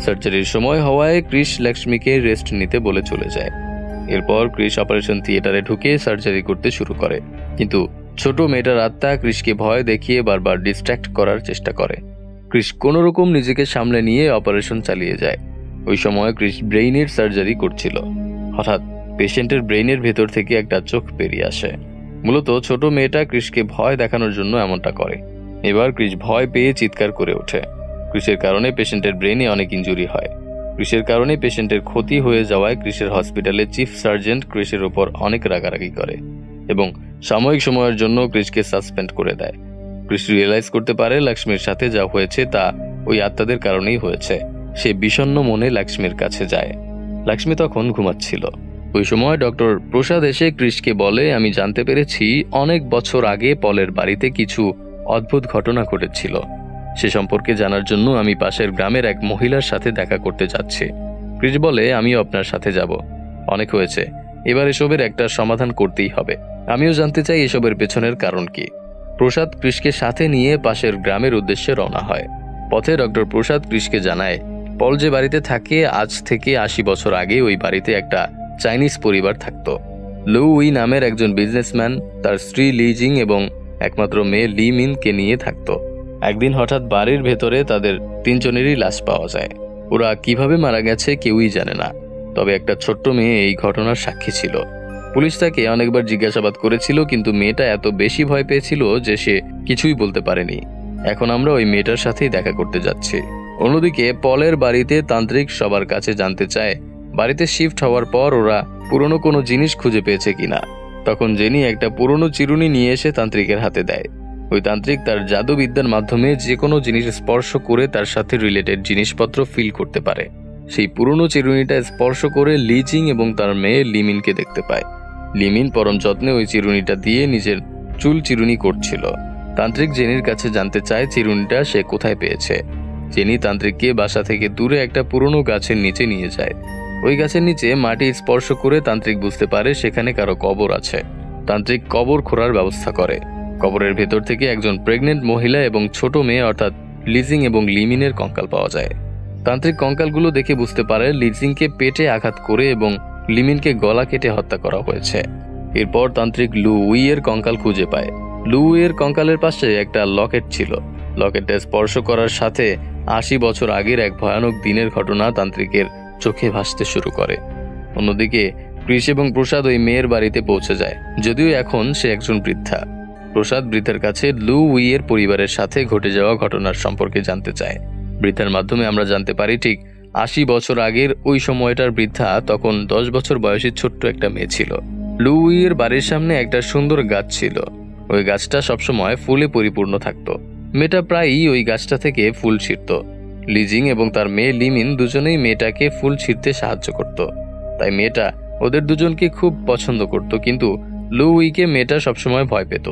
A: সার্জারির সময় হওয়ায় ক্রিস লক্ষ্মীকে রেস্ট নিতে বলে চলে যায়। এরপর ক্রিস অপারেশন থিয়েটারে ঢুকে সার্জারি করতে শুরু করে, কিন্তু ছোট মেয়েটার আত্মা ক্রিসকে ভয় দেখিয়ে বারবার ডিস্ট্র্যাক্ট করার চেষ্টা করে। ক্রিস কোনো রকম নিজেকে সামলে নিয়ে অপারেশন চালিয়ে যায়। ওই সময় ক্রিস ব্রেইনের সার্জারি করছিল। হঠাৎ পেশেন্টের ব্রেইনের ভেতর থেকে একটা চোখ বেরিয়ে আসে। মূলত ছোট মেয়েটা ক্রিসকে ভয় দেখানোর জন্য এমনটা করে। এবার ক্রিস ভয় পেয়ে চিৎকার করে ওঠে। ক্রিসের কারণে পেশেন্টের ব্রেইনে অনেক ইনজুরি হয়। ক্রিসের কারণে পেশেন্টের ক্ষতি হয়ে যাওয়ায় ক্রিসের হসপিটালে চিফ সার্জেন্ট ক্রিসের উপর অনেক রাগারাগি করে এবং সাময়িক সময়ের জন্য ক্রিসকে সাসপেন্ড করে দেয়। ক্রিস রিয়েলাইজ করতে পারে লক্ষ্মীর সাথে যা হয়েছে তা ওই আত্মাদের কারণেই হয়েছে। সে বিষণ্ণ মনে লক্ষ্মীর কাছে যায়। লক্ষ্মী তখন ঘুমাচ্ছিল। ওই সময় ডক্টর প্রসাদ এসে ক্রিসকে বলে, আমি জানতে পেরেছি অনেক বছর আগে পলের বাড়িতে কিছু অদ্ভুত ঘটনা ঘটেছিল। সে সম্পর্কে জানার জন্য আমি পাশের গ্রামের এক মহিলার সাথে দেখা করতে যাচ্ছি। ক্রিস বলে, আমিও আপনার সাথে যাব। অনেক হয়েছে, এবার এসবের একটা সমাধান করতেই হবে। আমিও জানতে চাই এসবের পেছনের কারণ কি। প্রসাদ ক্রিসকে সাথে নিয়ে পাশের গ্রামের উদ্দেশ্যে রওনা হয়। পথে ডক্টর প্রসাদ ক্রিসকে জানায়, পল যে বাড়িতে থাকে আজ থেকে ৮০ বছর আগে ওই বাড়িতে একটা চাইনিজ পরিবার থাকতো। লু উই নামের একজন বিজনেসম্যান তার স্ত্রী লি জিং এবং একমাত্র মেয়ে লি মিনকে নিয়ে থাকতো। একদিন হঠাৎ বাড়ির ভেতরে তাদের 3 জনেরই লাশ পাওয়া যায়। ওরা কিভাবে মারা গেছে কেউই জানে না, তবে একটা ছোট্ট মেয়ে এই ঘটনার সাক্ষী ছিল। পুলিশ তাকে অনেকবার জিজ্ঞাসাবাদ করেছিল, কিন্তু মেয়েটা এত বেশি ভয় পেয়েছিল যে সে কিছুই বলতে পারেনি। এখন আমরা ওই মেয়েটার সাথেই দেখা করতে যাচ্ছি। অন্যদিকে পলের বাড়িতে তান্ত্রিক সবার কাছে জানতে চায় বাড়িতে শিফট হওয়ার পর ওরা পুরনো কোনো জিনিস খুঁজে পেয়েছে কিনা। তখন জেনি একটা পুরনো চিরুনি নিয়ে এসে তান্ত্রিকের হাতে দেয়। ওই তান্ত্রিক তার জাদুবিদ্যার মাধ্যমে যে কোনো জিনিস স্পর্শ করে তার সাথে রিলেটেড জিনিসপত্র ফিল করতে পারে। সেই পুরনো চিরুনিটা স্পর্শ করে লি জিং এবং তার মেয়ে লিমিনকে দেখতে পায়। লিমিন পরম যত্নে ওই চিরুনিটা দিয়ে নিজের চুল চিরুনি করছিল। তান্ত্রিক জেনির কাছে জানতে চায় চিরুনিটা সে কোথায় পেয়েছে। জেনি তান্ত্রিককে বাসা থেকে দূরে একটা পুরনো গাছের নিচে নিয়ে যায়। ওই গাছের নিচে মাটি স্পর্শ করে তান্ত্রিক বুঝতে পারে সেখানে কারো কবর আছে। তান্ত্রিক কবর খোঁড়ার ব্যবস্থা করে। কবরের ভেতর থেকে একজন প্রেগনেন্ট মহিলা এবং ছোট মেয়ে অর্থাৎ লিজিং এবং লিমিনের কঙ্কাল পাওয়া যায়। তান্ত্রিক কঙ্কালগুলো দেখে বুঝতে পারে লিজিংকে পেটে আঘাত করে এবং লিমিনকে গলা কেটে হত্যা করা হয়েছে। এরপর তান্ত্রিক লু উই এর কঙ্কাল খুঁজে পায়। লুইয়ের কঙ্কালের পাশে একটা লকেট ছিল। লকেটটা স্পর্শ করার সাথে 80 বছর আগের এক ভয়ানক দিনের ঘটনা তান্ত্রিকের চোখে ভাসতে শুরু করে। অন্যদিকে ক্রিস এবং প্রসাদ ওই মেয়ের বাড়িতে পৌঁছে যায়, যদিও এখন সে একজন বৃদ্ধা। প্রসাদ বৃদ্ধার কাছে লুইয়ের পরিবারের সাথে ঘটে যাওয়া ঘটনার সম্পর্কে জানতে চায়। বৃদ্ধার মাধ্যমে আমরা জানতে পারি ঠিক 80 বছর আগের ওই সময়টার বৃদ্ধা তখন 10 বছর বয়সী ছোট্ট একটা মেয়ে ছিল। লুইয়ের বাড়ির সামনে একটা সুন্দর গাছ ছিল। ওই গাছটা সবসময় ফুলে পরিপূর্ণ থাকতো। মেয়েটা প্রায়ই ওই গাছটা থেকে ফুল ছিঁড়ত। লিজিং এবং তার মেয়ে লিমিন দুজনেই মেয়েটাকে ফুল ছিঁড়তে সাহায্য করত। তাই মেয়েটা ওদের দুজনকে খুব পছন্দ করত, কিন্তু লুইকে মেয়েটা সবসময় ভয় পেত।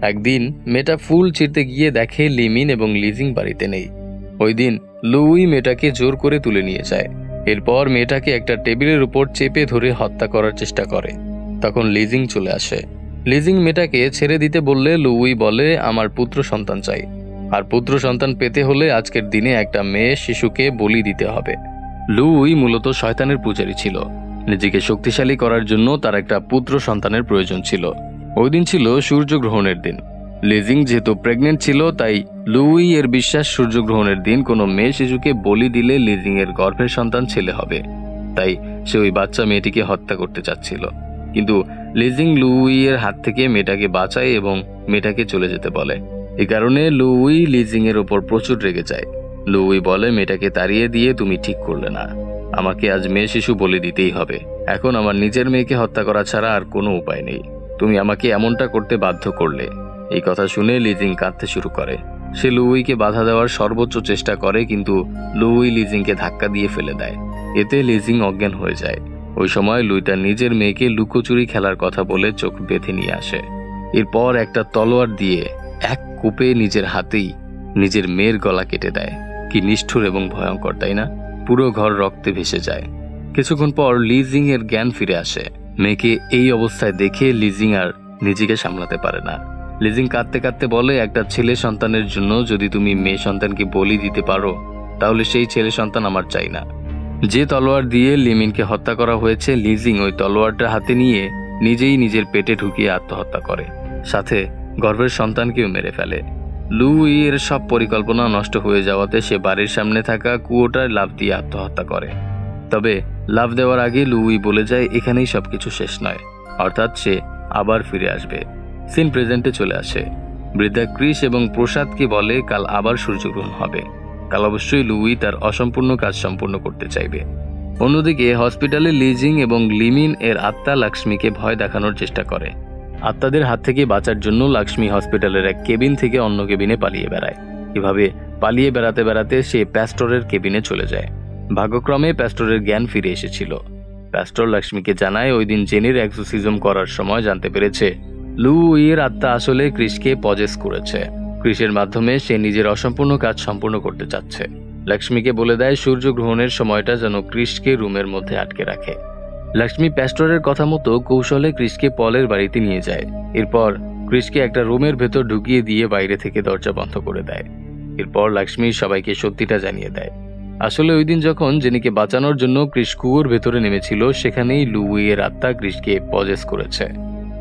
A: একদিন মেয়েটা ফুল ছিঁড়তে গিয়ে দেখে লিমিন এবং লিজিং বাড়িতে নেই। ওই দিন লুই মেয়েটাকে জোর করে তুলে নিয়ে যায়। এরপর মেয়েটাকে একটা টেবিলের উপর চেপে ধরে হত্যা করার চেষ্টা করে। তখন লিজিং চলে আসে। লিজিং মেয়েটাকে ছেড়ে দিতে বললে লুই বলে, আমার পুত্র সন্তান চাই, আর পুত্র সন্তান পেতে হলে আজকের দিনে একটা মেয়ে শিশুকে বলি দিতে হবে। লুই মূলত শয়তানের পূজারী ছিল। নিজেকে শক্তিশালী করার জন্য তার একটা পুত্র সন্তানের প্রয়োজন ছিল। ওই দিন ছিল সূর্যগ্রহণের দিন। লিজিং যেহেতু প্রেগনেন্ট ছিল, তাই লুই এর বিশ্বাস সূর্যগ্রহণের দিন কোনো মেয়ে শিশুকে বলি দিলে লিজিং এর গর্ভের সন্তান ছেলে হবে। তাই সে ওই বাচ্চা মেয়েটিকে হত্যা করতে চাচ্ছিল। কিন্তু লিজিং লুই এর হাত থেকে মেয়েটাকে বাঁচায় এবং মেয়েটাকে চলে যেতে বলে। এই কারণে লুই লিজিং এর ওপর প্রচুর রেগে যায়। লুই বলে, মেয়েটাকে তাড়িয়ে দিয়ে তুমি ঠিক করলে না। আমাকে আজ মেয়ে শিশু বলে দিতেই হবে। এখন আমার নিজের মেয়েকে হত্যা করা ছাড়া আর কোনো উপায় নেই। তুমি আমাকে এমনটা করতে বাধ্য করলে। এই কথা শুনে লিজিং কাঁদতে শুরু করে। সে লুইকে বাধা দেওয়ার সর্বোচ্চ চেষ্টা করে, কিন্তু লুই লিজিংকে ধাক্কা দিয়ে ফেলে দেয়। এতে লিজিং অজ্ঞান হয়ে যায়। ওই সময় লুই তার নিজের মেয়েকে লুকোচুরি খেলার কথা বলে চোখ বেঁধে নিয়ে আসে। এরপর একটা তলোয়ার দিয়ে এক কূপে নিজের হাতেই নিজের মেয়ের গলা কেটে দেয়। কি নিষ্ঠুর এবং ভয়ঙ্কর, তাই না? পুরো ঘর রক্তে ভেসে যায়। কিছুক্ষণ পর লিজিং এর জ্ঞান ফিরে আসে। মেয়েকে এই অবস্থায় দেখে লিজিং আর নিজেকে সামলাতে পারে না। লিজিং কাঁদতে কাঁদতে বলে, একটা ছেলে সন্তানের জন্য যদি তুমি মেয়ে সন্তানকে বলি দিতে পারো, তাহলে সেই ছেলে সন্তান আমার চাই না। যে তলোয়ার দিয়ে লিমিনকে হত্যা করা হয়েছে, লিজিং ওই তলোয়ারটা হাতে নিয়ে নিজেই নিজের পেটে ঢুকিয়ে আত্মহত্যা করে, সাথে গর্ভের সন্তানকেও মেরে ফেলে। লুই এর সব পরিকল্পনা নষ্ট হয়ে যাওয়াতে সে বাড়ির সামনে থাকা কুয়োটায় লাফ দিয়ে আত্মহত্যা করে। তবে লাফ দেওয়ার আগে লুই বলে যায় এখানেই সবকিছু শেষ নয়, অর্থাৎ সে আবার ফিরে আসবে। সিন প্রেজেন্টে চলে আসে। বৃদ্ধা ক্রিস এবং প্রসাদকে বলে কাল আবার সূর্যগ্রহণ হবে। কাল অবশ্যই লুই তার অসম্পূর্ণ কাজ সম্পূর্ণ করতে চাইবে। অন্যদিকে হসপিটালে লিজিং এবং লিমিন এর আত্মা লক্ষ্মীকে ভয় দেখানোর চেষ্টা করে। আত্মাদের হাত থেকে বাঁচার জন্য লক্ষ্মী হসপিটালের এক কেবিন থেকে অন্য কেবিনে পালিয়ে বেড়ায়। এভাবে পালিয়ে বেড়াতে বেড়াতে সে প্যাস্টরের কেবিনে চলে যায়। ভাগ্যক্রমে প্যাস্টরের জ্ঞান ফিরে এসেছিল। প্যাস্টর লক্ষ্মীকে জানায় ওই দিন জেনির এক্সোসিজম করার সময় জানতে পেরেছে লুইয়ের আত্মা আসলে ক্রিসকে পজেস করেছে। ক্রিসের মাধ্যমে সে নিজের অসম্পূর্ণ কাজ সম্পূর্ণ করতে চাচ্ছে। লক্ষ্মীকে বলে দেয় সূর্যগ্রহণের সময়টা যেন ক্রিসকে রুমের মধ্যে আটকে রাখে। লক্ষ্মী প্যাস্টরের কথা মতো কৌশলে ক্রিসকে পলের বাড়িতে নিয়ে যায়। এরপর ক্রিসকে একটা রুমের ভেতর ঢুকিয়ে দিয়ে বাইরে থেকে দরজা বন্ধ করে দেয়। এরপর লক্ষ্মী সবাইকে সত্যিটা জানিয়ে দেয়। আসলে ওই দিন যখন জেনিকে বাঁচানোর জন্য ক্রিস কুয়োর ভেতরে নেমেছিল, সেখানেই লুইয়ের আত্মা ক্রিসকে পজেস করেছে।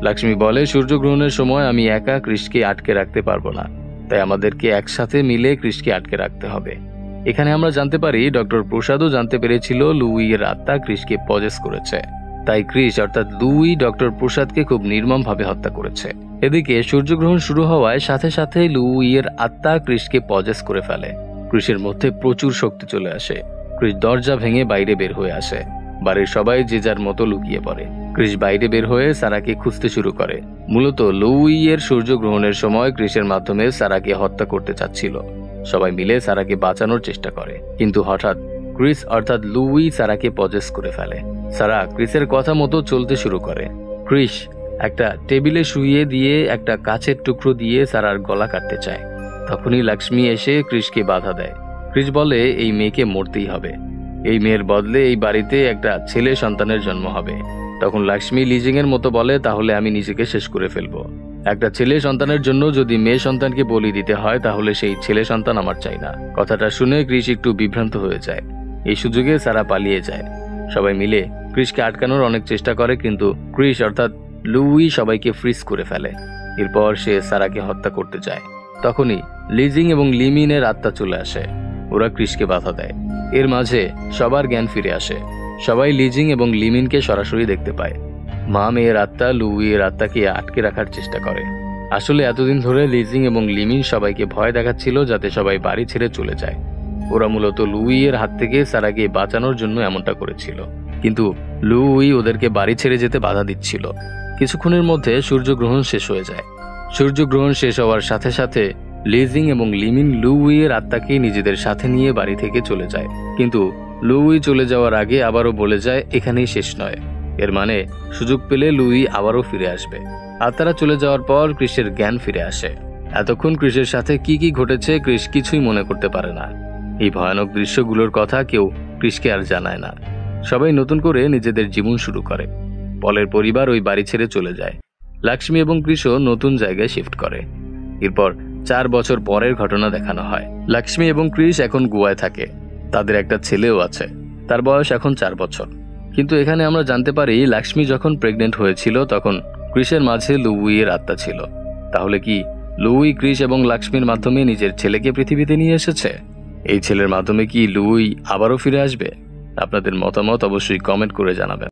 A: লক্ষ্মী বলে সূর্যগ্রহণের সময় আমি একা ক্রিসকে আটকে রাখতে পারবো না, তাই আমাদেরকে একসাথে মিলে ক্রিসকে আটকে রাখতে হবে। এখানে আমরা জানতে পারি ডক্টর প্রসাদও জানতে পেরেছিল লুইয়ের আত্মা ক্রিসকে পজেস করেছে। তাই ক্রিস অর্থাৎ লুই ডক্টর প্রসাদকে খুব নির্মমভাবে হত্যা করেছে। এদিকে সূর্যগ্রহণ শুরু হওয়ায় সাথে সাথে লুইয়ের আত্মা ক্রিসকে পজেস করে ফেলে। ক্রিসের মধ্যে প্রচুর শক্তি চলে আসে। ক্রিস দরজা ভেঙে বাইরে বের হয়ে আসে। বাড়ির সবাই যে যার মতো লুকিয়ে পড়ে। ক্রিস বাইরে বের হয়ে সারাকে খুঁজতে শুরু করে। মূলত লুইয়ের সূর্যগ্রহণের সময় ক্রিসের মাধ্যমে সারাকে হত্যা করতে চাচ্ছিল। সবাই মিলে সারাকে বাঁচানোর চেষ্টা করে, কিন্তু হঠাৎ ক্রিস অর্থাৎ লুই সারাকে পজেস করে ফেলে। সারা ক্রিসের কথা মতো চলতে শুরু করে। ক্রিস একটা টেবিলে শুইয়ে দিয়ে একটা কাচের টুকরো দিয়ে সারার গলা কাটতে চায়। তখনই লক্ষ্মী এসে ক্রিসকে বাধা দেয়। ক্রিস বলে এই মেয়েকে মরতেই হবে। এই মেয়ের বদলে এই বাড়িতে একটা ছেলে সন্তানের জন্ম হবে। তখন লক্ষ্মী লিজিং এর মতো বলে তাহলে আমি নিজেকে শেষ করে ফেলবো। একটা ছেলে সন্তানের জন্য যদি মেয়ে সন্তানকে বলি দিতে হয়, তাহলে সেই ছেলে সন্তান আমার চাই না। কথাটা শুনে ক্রিস একটু বিভ্রান্ত হয়ে যায়। এই সুযোগে সারা পালিয়ে যায়। সবাই মিলে ক্রিসকে আটকানোর অনেক চেষ্টা করে, কিন্তু ক্রিস অর্থাৎ লুই সবাইকে ফ্রিজ করে ফেলে। এরপর সে সারাকে হত্যা করতে যায়। তখনই লিজিং এবং লিমিনের আত্মা চলে আসে। ওরা ক্রিসকে বাধা দেয়। এর মাঝে সবার জ্ঞান ফিরে আসে। সবাই লিজিং এবং লিমিনকে সরাসরি দেখতে পায়। মা মেয়ের আত্মা লুইয়ের আত্মাকে আটকে রাখার চেষ্টা করে। আসলে এতদিন ধরে লিজিং এবং লিমিন সবাইকে ভয় দেখাচ্ছিল যাতে সবাই বাড়ি ছেড়ে চলে যায়। ওরা মূলত লুইয়ের হাত থেকে সারাকে বাঁচানোর জন্য এমনটা করেছিল, কিন্তু লুই ওদেরকে বাড়ি ছেড়ে যেতে বাধা দিচ্ছিল। কিছুক্ষণের মধ্যে সূর্যগ্রহণ শেষ হয়ে যায়। সূর্যগ্রহণ শেষ হওয়ার সাথে সাথে লিজিং এবং লিমিন লুইয়ের আত্মাকে নিজেদের সাথে নিয়ে বাড়ি থেকে চলে যায়। কিন্তু লুই চলে যাওয়ার আগে আবারও বলে যায় এখানেই শেষ নয়। এর মানে সুযোগ পেলে লুই আবারও ফিরে আসবে। আত্মারা চলে যাওয়ার পর ক্রিসের জ্ঞান ফিরে আসে। এতক্ষণ ক্রিসের সাথে কি কি ঘটেছে ক্রিস কিছুই মনে করতে পারে না। এই ভয়ানক দৃশ্যগুলোর কথা কেউ ক্রিসকে আর জানায় না। সবাই নতুন করে নিজেদের জীবন শুরু করে। পলের পরিবার ওই বাড়ি ছেড়ে চলে যায়। লক্ষ্মী এবং ক্রিসও নতুন জায়গায় শিফট করে। এরপর 4 বছর পরের ঘটনা দেখানো হয়। লক্ষ্মী এবং ক্রিস এখন গোয়ায় থাকে। তাদের একটা ছেলেও আছে, তার বয়স এখন 4 বছর। কিন্তু এখানে আমরা জানতে পারি লক্ষ্মী যখন প্রেগনেন্ট হয়েছিল তখন ক্রিসের মাঝে লুইয়ের আত্মা ছিল। তাহলে কি লুই ক্রিস এবং লক্ষ্মীর মাধ্যমে নিজের ছেলেকে পৃথিবীতে নিয়ে এসেছে? এই ছেলের মাধ্যমে কি লুই আবারও ফিরে আসবে? আপনাদের মতামত অবশ্যই কমেন্ট করে জানাবেন।